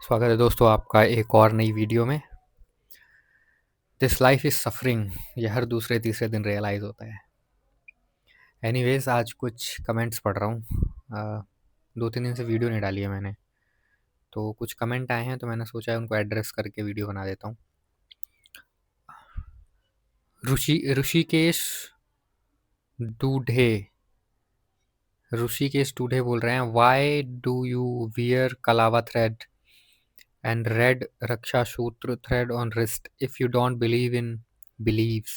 स्वागत है दोस्तों आपका एक और नई वीडियो में। दिस लाइफ इज़ सफरिंग, ये हर दूसरे तीसरे दिन रियलाइज़ होता है। एनीवेज आज कुछ कमेंट्स पढ़ रहा हूँ। 2-3 दिन से वीडियो नहीं डाली है मैंने, तो कुछ कमेंट आए हैं तो मैंने सोचा है उनको एड्रेस करके वीडियो बना देता हूँ। ऋषिकेश डूढे ऋषिकेश डूढे बोल रहे हैं, why do you wear kalava thread and red Raksha Sutra thread on wrist if you don't believe in beliefs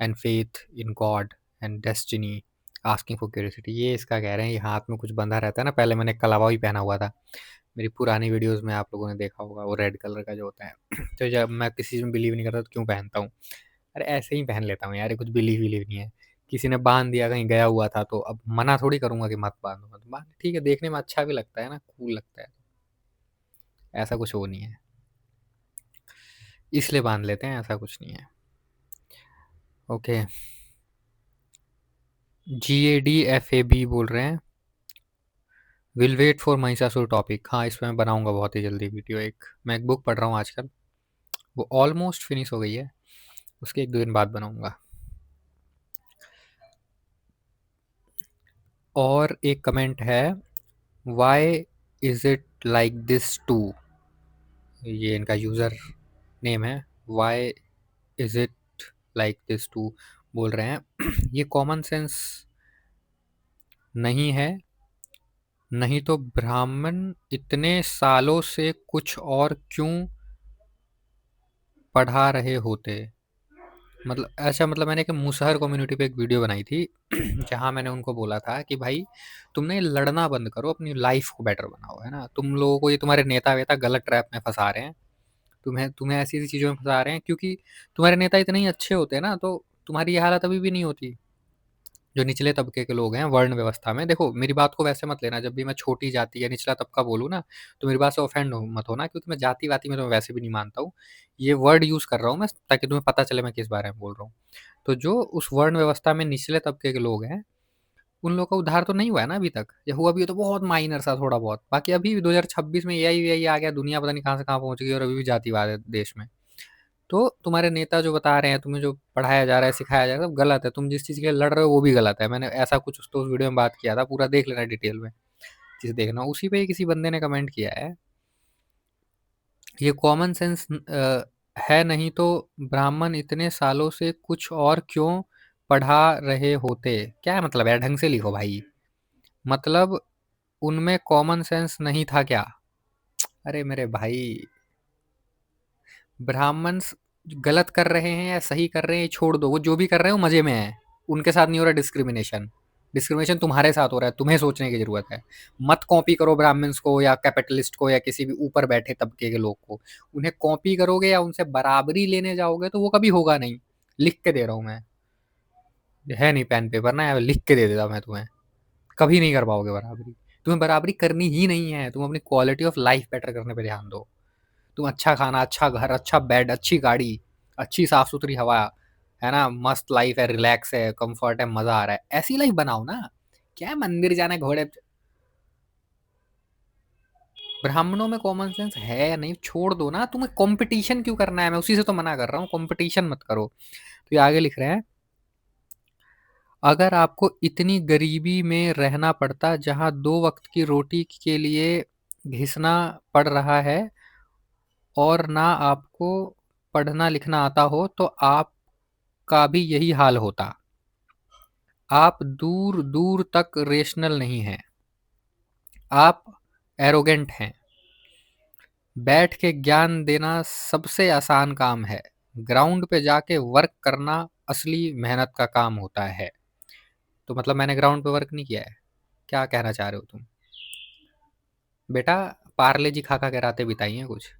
and faith in God and destiny, asking for curiosity। ये इसका कह रहे हैं, ये हाथ में कुछ बंधा रहता है ना। पहले मैंने कलावा भी पहना हुआ था, मेरी पुरानी वीडियोस में आप लोगों ने देखा होगा, वो रेड कलर का जो होता है। तो जब मैं किसी चीज़ में बिलीव नहीं करता तो क्यों पहनता हूँ? अरे ऐसे ही पहन लेता हूँ यार, ये कुछ बिलीव विलीव नहीं है। किसी ने बांध दिया, कहीं गया हुआ था, तो अब मना थोड़ी करूंगा कि मत बांधो, मत बांध, ठीक है, देखने में अच्छा भी लगता है ना, कूल लगता है। ऐसा कुछ वो नहीं है, इसलिए बांध लेते हैं, ऐसा कुछ नहीं है। ओके। GADFAB बोल रहे हैं, will wait for Mahishasura topic. हाँ, इस पर मैं बनाऊंगा बहुत ही जल्दी वीडियो। मैं एक बुक पढ़ रहा हूँ आजकल, वो ऑलमोस्ट फिनिश हो गई है, उसके 1-2 दिन बाद बनाऊंगा। और एक कमेंट है, why is it like this too, ये इनका यूज़र नेम है। Why is it like this too बोल रहे हैं, ये कॉमन सेंस नहीं है, नहीं तो ब्राह्मण इतने सालों से कुछ और क्यों पढ़ा रहे होते। मतलब अच्छा, मतलब मैंने एक मुसहर कम्युनिटी पे एक वीडियो बनाई थी जहाँ मैंने उनको बोला था कि भाई तुमने लड़ना बंद करो, अपनी लाइफ को बेटर बनाओ, है ना। तुम लोगों को ये तुम्हारे नेता वेता गलत ट्रैप में फंसा रहे हैं, तुम्हें तुम्हें ऐसी ऐसी चीज़ों में फंसा रहे हैं, क्योंकि तुम्हारे नेता इतने ही अच्छे होते हैं ना, तो तुम्हारी ये हालत अभी भी नहीं होती। जो निचले तबके के लोग हैं वर्ण व्यवस्था में, देखो मेरी बात को वैसे मत लेना, जब भी मैं छोटी जाति या निचला तबका बोलूँ ना, तो मेरी बात से ऑफेंड मत होना, क्योंकि मैं जाति वाति में तो वैसे भी नहीं मानता हूँ। ये वर्ड यूज़ कर रहा हूँ मैं, ताकि तुम्हें पता चले मैं किस बारे में बोल रहा हूँ। तो जो उस वर्ण व्यवस्था में निचले तबके के लोग हैं, उन लोगों का उद्धार तो नहीं हुआ है ना अभी तक, या हुआ भी हो तो बहुत माइनर सा, थोड़ा बहुत। बाकी अभी भी 2026 में एआई आ गया, दुनिया पता नहीं कहाँ से कहाँ पहुंच गई, और अभी भी जातिवाद है देश में। तो तुम्हारे नेता जो बता रहे हैं, तुम्हें जो पढ़ाया जा रहा है, सिखाया जा रहा है, सब गलत है। तुम जिस चीज़ के लिए लड़ रहे हो वो भी गलत है। मैंने ऐसा कुछ उस वीडियो में बात किया था, पूरा देख लेना डिटेल में, जिसे देखना। उसी पे किसी बंदे ने कमेंट किया है, ये कॉमन सेंस है, नहीं तो ब्राह्मण इतने सालों से कुछ और क्यों पढ़ा रहे होते। क्या मतलब है, ढंग से लिखो भाई। मतलब उनमें कॉमन सेंस नहीं था क्या? अरे मेरे भाई, ब्राह्मण गलत कर रहे हैं या सही कर रहे हैं छोड़ दो, वो जो भी कर रहे हैं वो मजे में है। उनके साथ नहीं हो रहा डिस्क्रिमिनेशन, डिस्क्रिमिनेशन तुम्हारे साथ हो रहा है, तुम्हें सोचने की जरूरत है। मत कॉपी करो ब्राह्मण्स को या कैपिटलिस्ट को या किसी भी ऊपर बैठे तबके के लोग को। उन्हें कॉपी करोगे या उनसे बराबरी लेने जाओगे तो वो कभी होगा नहीं। लिख के दे रहा हूँ मैं, है नहीं पेन पेपर ना, लिख के दे देता मैं तुम्हें, कभी नहीं कर पाओगे बराबरी। तुम्हें बराबरी करनी ही नहीं है, तुम अपनी क्वालिटी ऑफ लाइफ बेटर करने पे ध्यान दो। तुम अच्छा खाना, अच्छा घर, अच्छा बेड, अच्छी गाड़ी, अच्छी साफ सुथरी हवा, है ना, मस्त लाइफ है, रिलैक्स है, कंफर्ट है, मजा आ रहा है, ऐसी लाइफ बनाओ ना। क्या है मंदिर जाना है, घोड़े। ब्राह्मणों में कॉमन सेंस है या नहीं छोड़ दो ना, तुम्हें कंपटीशन क्यों करना है? मैं उसी से तो मना कर रहा हूँ, कंपटीशन मत करो। तो ये आगे लिख रहे हैं, अगर आपको इतनी गरीबी में रहना पड़ता जहां 2 वक्त की रोटी के लिए घिसना पड़ रहा है और ना आपको पढ़ना लिखना आता हो, तो आपका भी यही हाल होता। आप दूर दूर तक रेशनल नहीं हैं, आप एरोगेंट हैं। बैठ के ज्ञान देना सबसे आसान काम है, ग्राउंड पे जाके वर्क करना असली मेहनत का काम होता है। तो मतलब मैंने ग्राउंड पे वर्क नहीं किया है, क्या कहना चाह रहे हो तुम? बेटा, पार्ले जी खा खा के रातें बिताई हैं कुछ।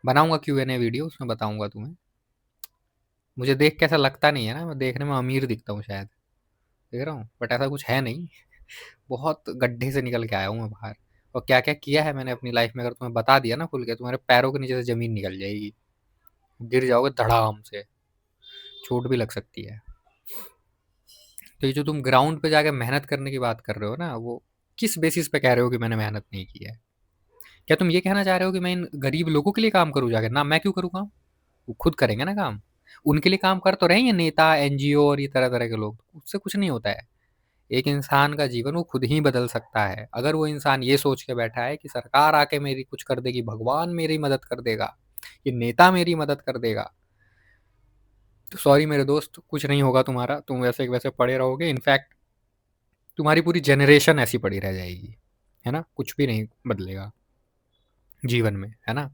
बनाऊंगा Q&A वीडियो, उसमें बताऊंगा तुम्हें। मुझे देख के ऐसा लगता नहीं है ना, मैं देखने में अमीर दिखता हूँ शायद, देख रहा हूँ, बट ऐसा कुछ है नहीं। बहुत गड्ढे से निकल के आया हूँ मैं बाहर। और क्या क्या किया है मैंने अपनी लाइफ में, अगर तुम्हें बता दिया ना खुल के, तुम्हारे पैरों के नीचे से जमीन निकल जाएगी, गिर जाओगे धड़ाम से, चोट भी लग सकती है। तो ये जो तुम ग्राउंड पे जाके मेहनत करने की बात कर रहे हो ना, वो किस बेसिस पे कह रहे हो कि मैंने मेहनत नहीं की है? क्या तुम ये कहना चाह रहे हो कि मैं इन गरीब लोगों के लिए काम करूँ जाकर? ना, मैं क्यों करूँ काम? वो खुद करेंगे ना काम। उनके लिए काम कर तो रहे हैं ये नेता, एनजीओ और ये तरह-तरह के लोग, उससे कुछ नहीं होता है। एक इंसान का जीवन वो खुद ही बदल सकता है। अगर वो इंसान ये सोच के बैठा है कि सरकार आके मेरी कुछ कर देगी, भगवान मेरी मदद कर देगा, ये नेता मेरी मदद कर देगा, तो सॉरी मेरे दोस्त, कुछ नहीं होगा तुम्हारा। तुम वैसे के वैसे पड़े रहोगे। इनफैक्ट तुम्हारी पूरी जनरेशन ऐसी पड़ी रह जाएगी, है ना? कुछ भी नहीं बदलेगा जीवन में, है ना?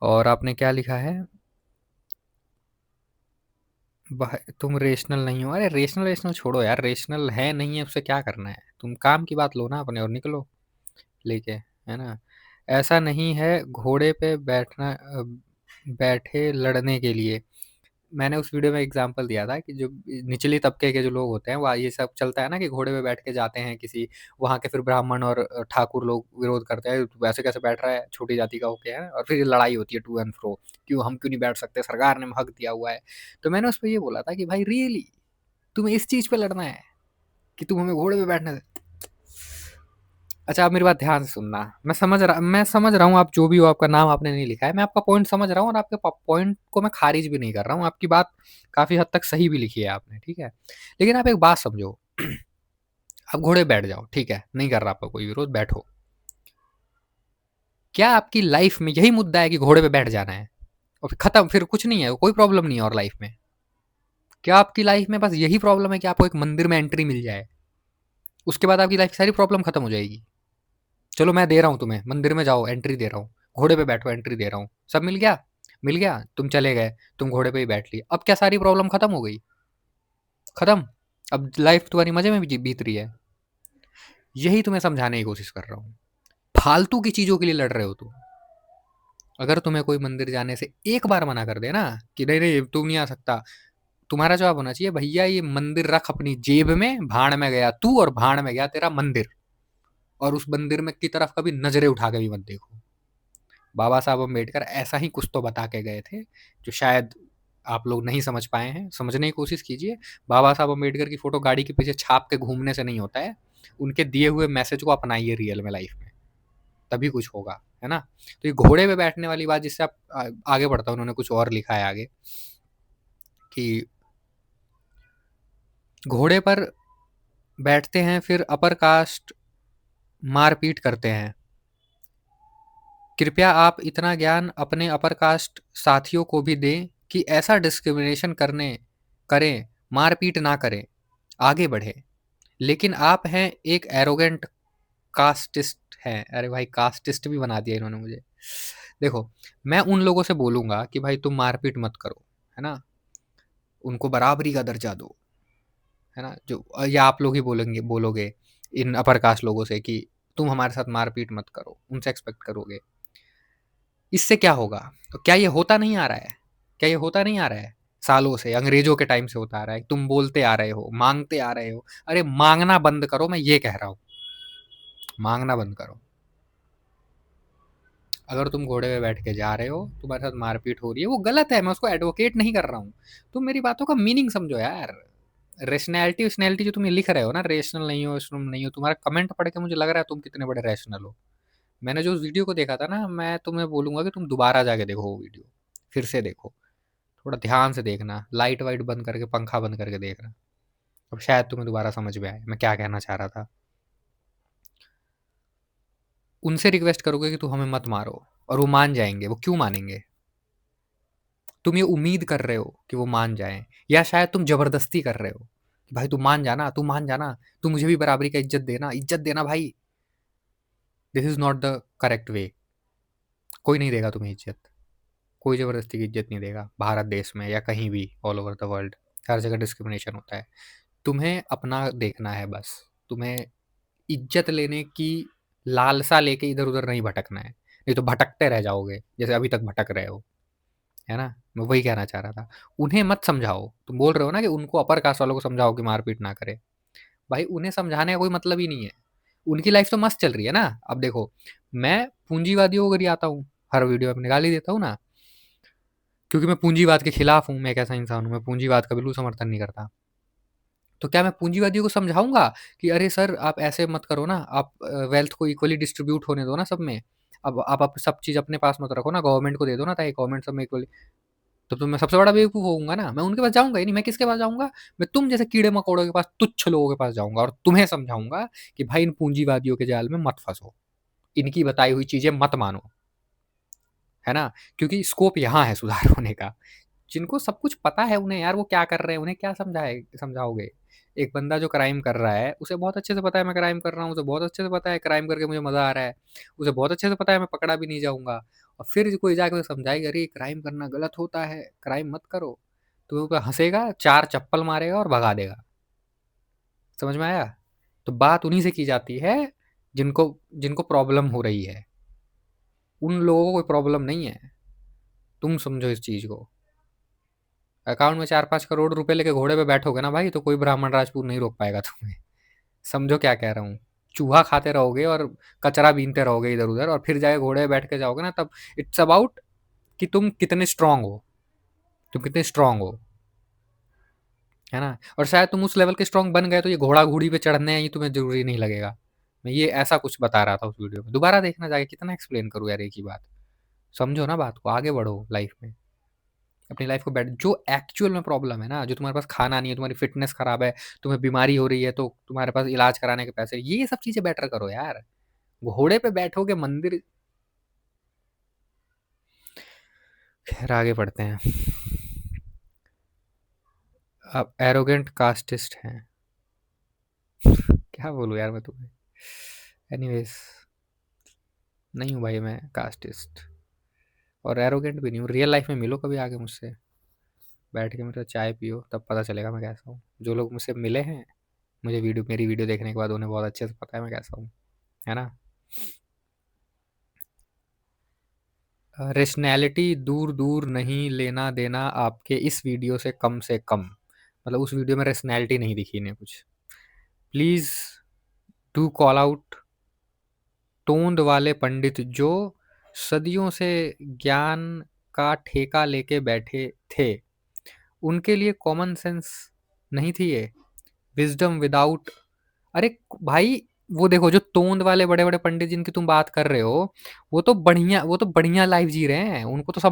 और आपने क्या लिखा है? तुम रेशनल नहीं हो। अरे रेशनल रेशनल छोड़ो यार, रेशनल है नहीं है उससे क्या करना है? तुम काम की बात लो ना अपने और निकलो लेके, है ना? ऐसा नहीं है घोड़े पे बैठना, बैठे लड़ने के लिए। मैंने उस वीडियो में एग्जांपल दिया था कि जो निचले तबके के जो लोग होते हैं, वो ये सब चलता है ना कि घोड़े पे बैठ के जाते हैं किसी, वहाँ के फिर ब्राह्मण और ठाकुर लोग विरोध करते हैं, "तू वैसे कैसे बैठ रहा है छोटी जाति का होके, है?" और फिर ये लड़ाई होती है टू एंड फ्रो, क्यों हम क्यों नहीं बैठ सकते, सरकार ने हक दिया हुआ है। तो मैंने उस पे ये बोला था कि भाई रियली तुम्हें इस चीज़ पे लड़ना है कि तुम हमें घोड़े पे बैठने दे। अच्छा, आप मेरी बात ध्यान से सुनना। मैं समझ रहा हूँ आप जो भी हो, आपका नाम आपने नहीं लिखा है। मैं आपका पॉइंट समझ रहा हूँ और आपके प पॉइंट को मैं खारिज भी नहीं कर रहा हूँ। आपकी बात काफ़ी हद तक सही भी लिखी है आपने, ठीक है? लेकिन आप एक बात समझो, आप घोड़े पे बैठ जाओ, ठीक है? नहीं कर रहा आपका कोई विरोध, बैठो। क्या आपकी लाइफ़ में यही मुद्दा है कि घोड़े पे बैठ जाना है और फिर खत्म, फिर कुछ नहीं है, कोई प्रॉब्लम नहीं है और लाइफ़ में? क्या आपकी लाइफ़ में बस यही प्रॉब्लम है कि आपको एक मंदिर में एंट्री मिल जाए, उसके बाद आपकी लाइफ़ की सारी प्रॉब्लम खत्म हो जाएगी? चलो मैं दे रहा हूँ तुम्हें, मंदिर में जाओ एंट्री दे रहा हूँ, घोड़े पे बैठो एंट्री दे रहा हूँ, सब मिल गया? मिल गया, तुम चले गए, तुम घोड़े पे ही बैठ लिए, अब क्या सारी प्रॉब्लम खत्म हो गई? खत्म? अब लाइफ तुम्हारी मजे में बीत रही है। यही तुम्हें समझाने की कोशिश कर रहा हूँ। फालतू की चीजों के लिए लड़ रहे हो तुम। अगर तुम्हें कोई मंदिर जाने से एक बार मना कर दे ना कि नहीं नहीं तू नहीं आ सकता, तुम्हारा जवाब होना चाहिए, भैया ये मंदिर रख अपनी जेब में, भाड़ में गया तू और भाड़ में गया तेरा मंदिर, और उस मंदिर में की तरफ कभी नजरें उठा के भी मत देखो। बाबा साहब अम्बेडकर ऐसा ही कुछ तो बता के गए थे, जो शायद आप लोग नहीं समझ पाए हैं। समझने की कोशिश कीजिए। बाबा साहब अम्बेडकर की फोटो गाड़ी के पीछे छाप के घूमने से नहीं होता है। उनके दिए हुए मैसेज को अपनाइए रियल में, लाइफ में, तभी कुछ होगा, है ना? तो ये घोड़े पे बैठने वाली बात, जिससे आप आगे बढ़ता हूँ, उन्होंने कुछ और लिखा है आगे कि घोड़े पर बैठते हैं फिर अपर कास्ट मारपीट करते हैं। कृपया आप इतना ज्ञान अपने अपर कास्ट साथियों को भी दें कि ऐसा डिस्क्रिमिनेशन करने करें, मारपीट ना करें, आगे बढ़े। लेकिन आप हैं एक एरोगेंट कास्टिस्ट हैं। अरे भाई कास्टिस्ट भी बना दिया इन्होंने मुझे। देखो, मैं उन लोगों से बोलूंगा कि भाई तुम मारपीट मत करो, है ना? उनको बराबरी का दर्जा दो, है ना? जो या आप लोग ही बोलोगे इन अपर कास्ट लोगों से कि तुम हमारे साथ मारपीट मत करो, उनसे एक्सपेक्ट करोगे। इससे क्या होगा? तो क्या ये होता नहीं आ रहा है? क्या ये होता नहीं आ रहा है? सालों से, अंग्रेजों के टाइम से होता आ रहा है। तुम बोलते आ रहे हो, मांगते आ रहे हो। अरे मांगना बंद करो, मैं ये कह रहा हूँ। मांगना बंद करो। अगर तुम घोड़े पे बैठ के जा रहे हो, तुम्हारे साथ मारपीट हो रही है, वो गलत है, मैं उसको एडवोकेट नहीं कर रहा हूँ। तुम मेरी बातों का मीनिंग समझो यार। रेशनैलिटी वेशनैलिटी जो तुम ये लिख रहे हो ना, रेशनल नहीं हो, रेशनल नहीं हो, तुम्हारा कमेंट पढ़ के मुझे लग रहा है तुम कितने बड़े रैशनल हो। मैंने जो उस वीडियो को देखा था ना, मैं तुम्हें बोलूंगा कि तुम दोबारा जाके देखो वो वीडियो, फिर से देखो, थोड़ा ध्यान से देखना, लाइट वाइट बंद करके, पंखा बंद करके देखना। अब शायद तुम्हें दोबारा समझ में आए मैं क्या कहना चाह रहा था। उनसे रिक्वेस्ट करोगे कि तू हमें मत मारो, और वो मान जाएंगे। वो क्यों मानेंगे? तुम ये उम्मीद कर रहे हो कि वो मान जाएं, या शायद तुम जबरदस्ती कर रहे हो कि भाई तू मान जाना, तू मान जाना, तू मुझे भी बराबरी का इज्जत देना भाई। This is not the correct way. कोई नहीं देगा तुम्हें इज्जत, कोई ज़बरदस्ती की इज्जत नहीं देगा भारत देश में या कहीं भी ऑल ओवर द वर्ल्ड। हर जगह डिस्क्रिमिनेशन होता है। तुम्हें अपना देखना है बस। तुम्हें इज्जत लेने की लालसा लेके इधर उधर नहीं भटकना है, नहीं तो भटकते रह जाओगे जैसे अभी तक भटक रहे हो, है ना? मैं वही कहना चाह रहा था। उन्हें मत समझाओ। तुम बोल रहे हो ना कि उनको अपर कास्ट वालों को समझाओ कि मारपीट ना करे। भाई उन्हें समझाने का कोई मतलब ही नहीं है। उनकी लाइफ तो मस्त चल रही है ना। अब देखो, मैं पूंजीवादियों को गरियाता हूँ, हर वीडियो में निकाल ही देता हूँ ना, क्योंकि मैं पूंजीवाद के खिलाफ हूँ। मैं एक ऐसा इंसान हूँ, मैं पूंजीवाद का बिल्कुल समर्थन नहीं करता। तो क्या मैं पूँजीवादियों को समझाऊँगा कि अरे सर आप ऐसे मत करो ना, आप वेल्थ को इक्वली डिस्ट्रीब्यूट होने दो ना सब में। अब आप सब चीज़ अपने पास मत रखो ना, गवर्नमेंट को दे दो ना, ताकि गवर्नमेंट सब में इक्वली। तब तो मैं सबसे बड़ा बेवकूफ़ होऊँगा ना, मैं उनके पास जाऊँगा ही नहीं, मैं किसके पास जाऊँगा? मैं तुम जैसे कीड़े-मकोड़ों के पास, तुच्छ लोगों के पास जाऊँगा और तुम्हें समझाऊँगा कि भाई इन पूँजीवादियों के जाल में मत फँसो, इनकी बताई हुई चीज़ें मत मानो, है ना? क्योंकि स्कोप यहाँ है सुधार होने का। जिनको सब कुछ पता है उन्हें यार वो क्या कर रहे हैं, उन्हें क्या समझाओगे? एक बंदा जो क्राइम कर रहा है, उसे बहुत अच्छे से पता है मैं क्राइम कर रहा हूँ, उसे बहुत अच्छे से पता है क्राइम करके मुझे मज़ा आ रहा है, उसे बहुत अच्छे से पता है मैं पकड़ा भी नहीं जाऊँगा और फिर कोई जाके उसे समझाएगा अरे क्राइम करना गलत होता है, क्राइम मत करो। तो वो हँसेगा, 4 चप्पल मारेगा और भगा देगा। समझ में आया? तो बात उन्हीं से की जाती है जिनको जिनको प्रॉब्लम हो रही है। उन लोगों को कोई प्रॉब्लम नहीं है। तुम समझो इस चीज़ को। अकाउंट में 4-5 करोड़ रुपए लेके घोड़े पे बैठोगे ना भाई, तो कोई ब्राह्मण राजपूत नहीं रोक पाएगा तुम्हें। समझो क्या कह रहा हूँ। चूहा खाते रहोगे और कचरा बीनते रहोगे इधर-उधर और फिर जाके घोड़े पे बैठ के जाओगे ना, तब इट्स अबाउट कि तुम कितने स्ट्रॉन्ग हो, तुम कितने स्ट्रॉन्ग हो, है ना? और शायद तुम उस लेवल के स्ट्रॉन्ग बन गए तो ये घोड़ा-घोड़ी पे चढ़ने ये तुम्हें ज़रूरी नहीं लगेगा। मैं ये ऐसा कुछ बता रहा था उस वीडियो में। दोबारा देखना जाके, कितना एक्सप्लेन करूँ यार एक ही बात। समझो ना बात को, आगे बढ़ो लाइफ़ में। अपनी लाइफ को जो एक्चुअल में प्रॉब्लम है ना, जो तुम्हारे पास खाना नहीं है, तुम्हारी फ़िटनेस ख़राब है, तुम्हें बीमारी हो रही है, तो तुम्हारे पास इलाज कराने के पैसे, ये सब चीज़ें बेटर करो यार। घोड़े पे बैठोगे मंदिर। खैर आगे बढ़ते हैं। आप एरोगेंट कास्टिस्ट हैं। क्या बोलूँ यार मैं तुम्हें। एनीवेज़, नहीं हूँ भाई मैं कास्टिस्ट और एरोगेंट भी नहीं हूँ। रियल लाइफ में मिलो कभी आके मुझसे, बैठ के मेरे साथ चाय पियो, तब पता चलेगा मैं कैसा हूँ। जो लोग मुझसे मिले हैं, मुझे मेरी वीडियो देखने के बाद उन्हें बहुत अच्छे से पता है मैं कैसा हूँ, है ना? रेशनैलिटी दूर-दूर नहीं लेना देना आपके इस वीडियो से कम। मतलब उस वीडियो में रेशनैलिटी नहीं दिखी इन्हें कुछ। प्लीज़ डू कॉल आउट टोंद वाले पंडित जो सदियों से ज्ञान का ठेका लेके बैठे थे। उनके लिए कॉमन सेंस नहीं थी ये? Wisdom without. अरे भाई, वो देखो जो तोंद वाले बड़े-बड़े पंडित जिनकी तुम बात कर रहे हो, वो तो बढ़िया लाइफ़ जी रहे हैं। उनको तो सब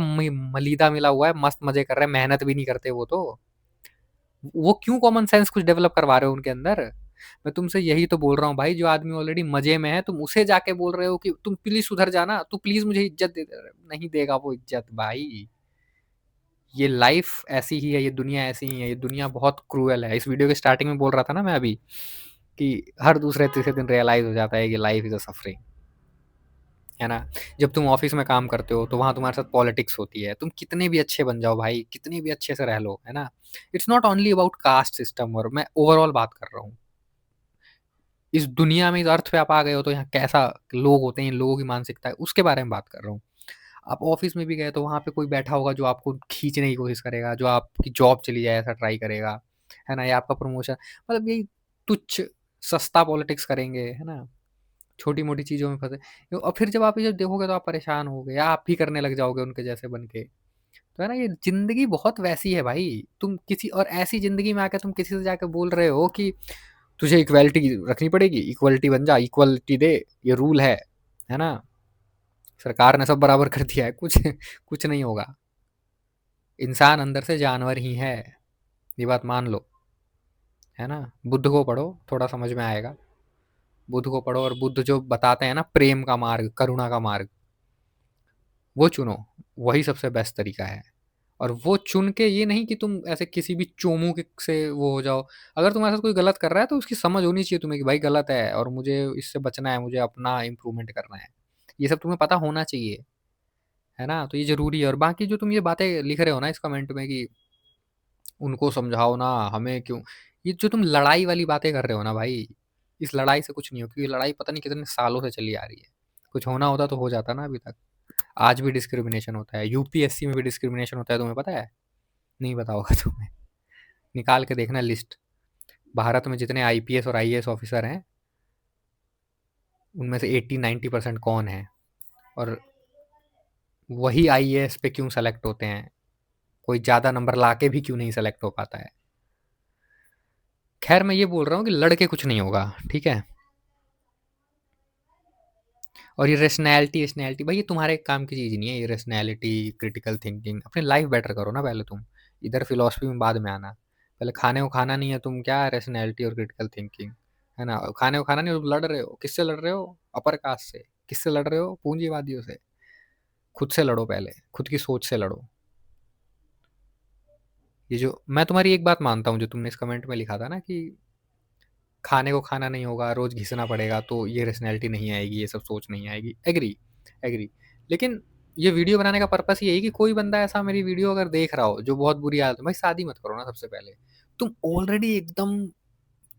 मलीदा मिला हुआ है, मस्त मज़े कर रहे हैं, मेहनत भी नहीं करते वो तो। वो क्यों कॉमन सेंस कुछ डेवलप करवा रहे हो उनके अंदर? मैं तुमसे यही तो बोल रहा हूँ भाई, जो आदमी ऑलरेडी मज़े में है, तुम उसे जाके बोल रहे हो कि तुम प्लीज़ सुधर जाना, तू प्लीज़ मुझे इज़्ज़त दे दे। नहीं देगा वो इज़्ज़त भाई। ये लाइफ़ ऐसी ही है, ये दुनिया ऐसी ही है, ये दुनिया बहुत क्रूएल है। इस वीडियो के स्टार्टिंग में बोल रहा था ना मैं अभी, कि हर दूसरे-तीसरे दिन रियलाइज़ हो जाता है कि लाइफ़ इज़ अ सफरिंग, है ना? जब तुम ऑफ़िस में काम करते हो, तो वहाँ तुम्हारे साथ पॉलिटिक्स होती है। तुम कितने भी अच्छे बन जाओ भाई, कितने भी अच्छे से रह लो, है ना? It's not only about caste system, और मैं ओवरऑल बात कर रहा हूँ। इस दुनिया में, इस अर्थ पे आप आ गए हो, तो यहाँ कैसा लोग होते हैं, इन लोगों की मानसिकता है, उसके बारे में बात कर रहा हूँ। आप ऑफ़िस में भी गए तो वहाँ पे कोई बैठा होगा जो आपको खींचने की कोशिश करेगा, जो आपकी जॉब चली जाए ऐसा ट्राई करेगा, है ना? या आपका प्रमोशन, मतलब यही तुच्छ सस्ता पॉलिटिक्स करेंगे, है ना? छोटी-मोटी चीज़ों में फँसे, और फिर जब आप ये जब देखोगे तो आप परेशान होगे या आप भी करने लग जाओगे उनके जैसे बन के। तो है ना, ये ज़िंदगी बहुत वैसी है भाई। तुम किसी और ऐसी ज़िंदगी में आके तुम किसी से जाके बोल रहे हो कि तुझे इक्वालिटी रखनी पड़ेगी, इक्वालिटी बन जा, इक्वालिटी दे, ये रूल है ना? सरकार ने सब बराबर कर दिया है, कुछ कुछ नहीं होगा। इंसान अंदर से जानवर ही है, ये बात मान लो, है ना? बुद्ध को पढ़ो, थोड़ा समझ में आएगा। बुद्ध को पढ़ो और बुद्ध जो बताते हैं ना प्रेम का मार्ग, करुणा का मार्ग, वो चुनो, वही सबसे बेस्ट तरीका है। और वो चुन के, ये नहीं कि तुम ऐसे किसी भी चोमू के से वो हो जाओ। अगर तुम्हारे साथ कोई गलत कर रहा है तो उसकी समझ होनी चाहिए तुम्हें कि भाई गलत है और मुझे इससे बचना है, मुझे अपना इम्प्रूवमेंट करना है। ये सब तुम्हें पता होना चाहिए, है ना? तो ये ज़रूरी है। और बाकी जो तुम ये बातें लिख रहे हो ना इस कमेंट में कि उनको समझाओ ना, हमें क्यों? ये जो तुम लड़ाई वाली बातें कर रहे हो ना भाई, इस लड़ाई से कुछ नहीं हो, क्योंकि ये लड़ाई पता नहीं कितने सालों से चली आ रही है। कुछ होना होता तो हो जाता ना अभी तक। आज भी डिस्क्रिमिनेशन होता है, यूपीएससी में भी डिस्क्रिमिनेशन होता है, तुम्हें पता है? नहीं पता होगा तुम्हें। निकाल के देखना लिस्ट। भारत में जितने आईपीएस और आईएएस ऑफिसर हैं, उनमें से 80-90% कौन है, और वही आईएएस पे क्यों सेलेक्ट होते हैं? कोई ज़्यादा नंबर ला के भी क्यों नहीं सेलेक्ट हो पाता है? खैर मैं ये बोल रहा हूँ कि लड़ के कुछ नहीं होगा, ठीक है? और ये रेशनैलिटी वेशनैलिटी भाई ये तुम्हारे काम की चीज़ नहीं है, ये रेशनैलिटी, क्रिटिकल थिंकिंग, अपनी लाइफ बेटर करो ना पहले तुम। इधर फिलॉसफी में बाद में आना। पहले खाने को खाना नहीं है, तुम क्या रेशनैलिटी और क्रिटिकल थिंकिंग, है ना? खाने को खाना नहीं है, तुम लड़ रहे हो, किससे लड़ रहे हो? अपर कास्ट से। किससे लड़ रहे हो? पूंजीवादियों से। खुद से लड़ो पहले, खुद की सोच से लड़ो। ये जो मैं तुम्हारी एक बात मानता हूँ जो तुमने इस कमेंट में लिखा था ना कि खाने को खाना नहीं होगा, रोज़ घिसना पड़ेगा तो ये पर्सनैलिटी नहीं आएगी, ये सब सोच नहीं आएगी। Agree, agree. लेकिन ये वीडियो बनाने का पर्पस यही है कि कोई बंदा ऐसा मेरी वीडियो अगर देख रहा हो जो बहुत बुरी हालत में, भाई शादी मत करो ना सबसे पहले। तुम ऑलरेडी एकदम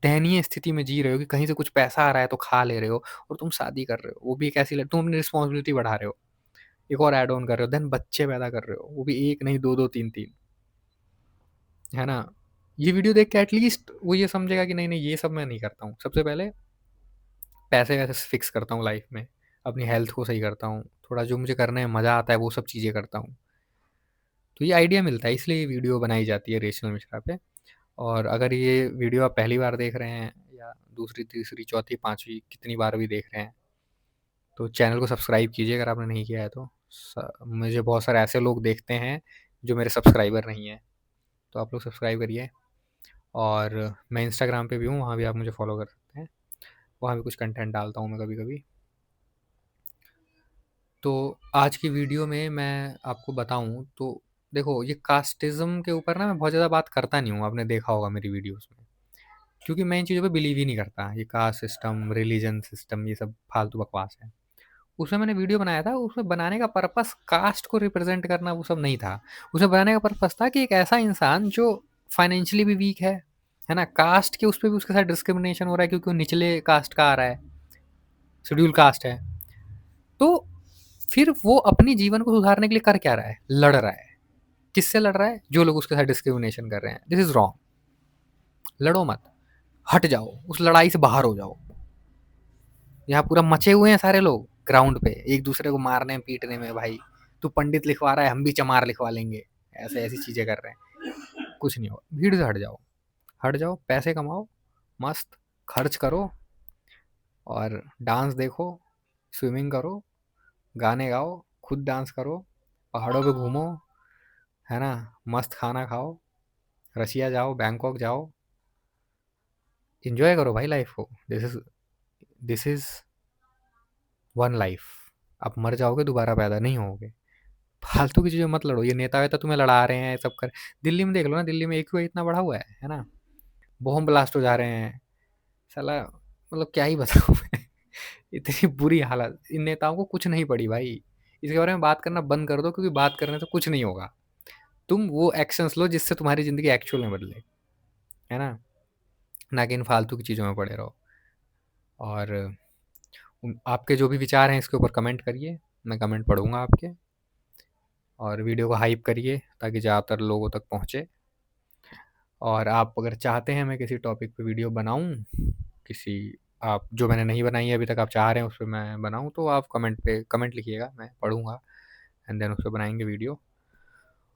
दयनीय स्थिति में जी रहे हो कि कहीं से कुछ पैसा आ रहा है तो खा ले रहे हो और तुम शादी कर रहे हो। वो भी एक ऐसी तुम अपनी रिस्पॉन्सिबिलिटी बढ़ा रहे हो। एक और ऐड ऑन कर रहे हो, देन बच्चे पैदा कर रहे हो। वो भी 1 नहीं 2-2 3-3, है ना? ये वीडियो देख के एटलीस्ट वो ये समझेगा कि नहीं, नहीं ये सब मैं नहीं करता हूँ। सबसे पहले पैसे-वैसे फिक्स करता हूँ लाइफ में, अपनी हेल्थ को सही करता हूँ, थोड़ा जो मुझे करने में मज़ा आता है वो सब चीज़ें करता हूँ। तो ये आइडिया मिलता है इसलिए ये वीडियो बनाई जाती है रेशनल मिश्रा पे। और अगर ये वीडियो आप पहली बार देख रहे हैं या दूसरी, तीसरी, चौथी, 5वीं कितनी बार भी देख रहे हैं, तो चैनल को सब्सक्राइब कीजिए अगर आपने नहीं किया है तो। मुझे बहुत सारे ऐसे लोग देखते हैं जो मेरे सब्सक्राइबर नहीं हैं, तो आप लोग सब्सक्राइब करिए। और मैं इंस्टाग्राम पे भी हूँ, वहाँ भी आप मुझे फॉलो कर सकते हैं। वहाँ भी कुछ कंटेंट डालता हूँ मैं कभी-कभी। तो आज की वीडियो में मैं आपको बताऊँ तो देखो ये कास्टिज़्म के ऊपर ना मैं बहुत ज़्यादा बात करता नहीं हूँ, आपने देखा होगा मेरी वीडियोज़ में। क्योंकि मैं इन चीज़ों पे बिलीव ही नहीं करता। ये कास्ट सिस्टम, रिलीजन सिस्टम ये सब फालतू बकवास है। उसमें मैंने वीडियो बनाया था, उसमें बनाने का पर्पस कास्ट को रिप्रेज़ेंट करना वो सब नहीं था। उसमें बनाने का पर्पस था कि एक ऐसा इंसान जो फाइनेंशियली भी वीक है ना? कास्ट के उस पे भी उसके साथ डिस्क्रिमिनेशन हो रहा है क्योंकि वो निचले कास्ट का आ रहा है, शेड्यूल कास्ट है। तो फिर वो अपनी जीवन को सुधारने के लिए कर क्या रहा है? लड़ रहा है। किससे लड़ रहा है? जो लोग उसके साथ डिस्क्रिमिनेशन कर रहे हैं। This is wrong. लड़ो मत, हट जाओ, उस लड़ाई से बाहर हो जाओ। यहाँ पूरा मचे हुए हैं सारे लोग ग्राउंड पे, एक दूसरे को मारने पीटने में भाई। तू पंडित लिखवा रहा है, हम भी चमार लिखवा लेंगे। ऐसे ऐसी चीज़ें कर रहे हैं। कुछ नहीं होगा, भीड़ से हट जाओ। हट जाओ, पैसे कमाओ, मस्त खर्च करो और डांस देखो, स्विमिंग करो, गाने गाओ, खुद डांस करो, पहाड़ों पे घूमो, है ना? मस्त खाना खाओ, रशिया जाओ, बैंकॉक जाओ, एंजॉय करो भाई लाइफ को। This is one life. आप मर जाओगे, दोबारा पैदा नहीं होगे। फालतू की चीज़ें मत लड़ो। ये नेता वेता तुम्हें लड़ा रहे हैं, सब कर। दिल्ली में देख लो ना, दिल्ली में AQI इतना बढ़ा हुआ है ना? बॉम्ब ब्लास्ट हो जा रहे हैं। साला मतलब क्या ही बताऊँ मैं। इतनी बुरी हालत। इन नेताओं को कुछ नहीं पड़ी भाई। इसके बारे में बात करना बंद कर दो क्योंकि बात करने से कुछ नहीं होगा। तुम वो एक्शंस लो जिससे तुम्हारी ज़िंदगी एक्चुअल में बदले, है ना? ना कि इन फालतू की चीज़ों में पड़े रहो। और आपके जो भी विचार हैं इसके ऊपर कमेंट करिए, मैं कमेंट पढ़ूँगा आपके। और वीडियो को हाइप करिए ताकि ज़्यादातर लोगों तक पहुँचे। और आप अगर चाहते हैं मैं किसी टॉपिक पे वीडियो बनाऊँ, किसी आप जो मैंने नहीं बनाई है अभी तक आप चाह रहे हैं उस पे मैं बनाऊँ, तो आप कमेंट लिखिएगा, मैं पढ़ूँगा एंड देन उस पे बनाएँगे वीडियो।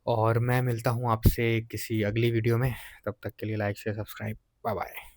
और मैं मिलता हूँ आपसे किसी अगली वीडियो में, तब तक के लिए like, share, subscribe. Bye bye.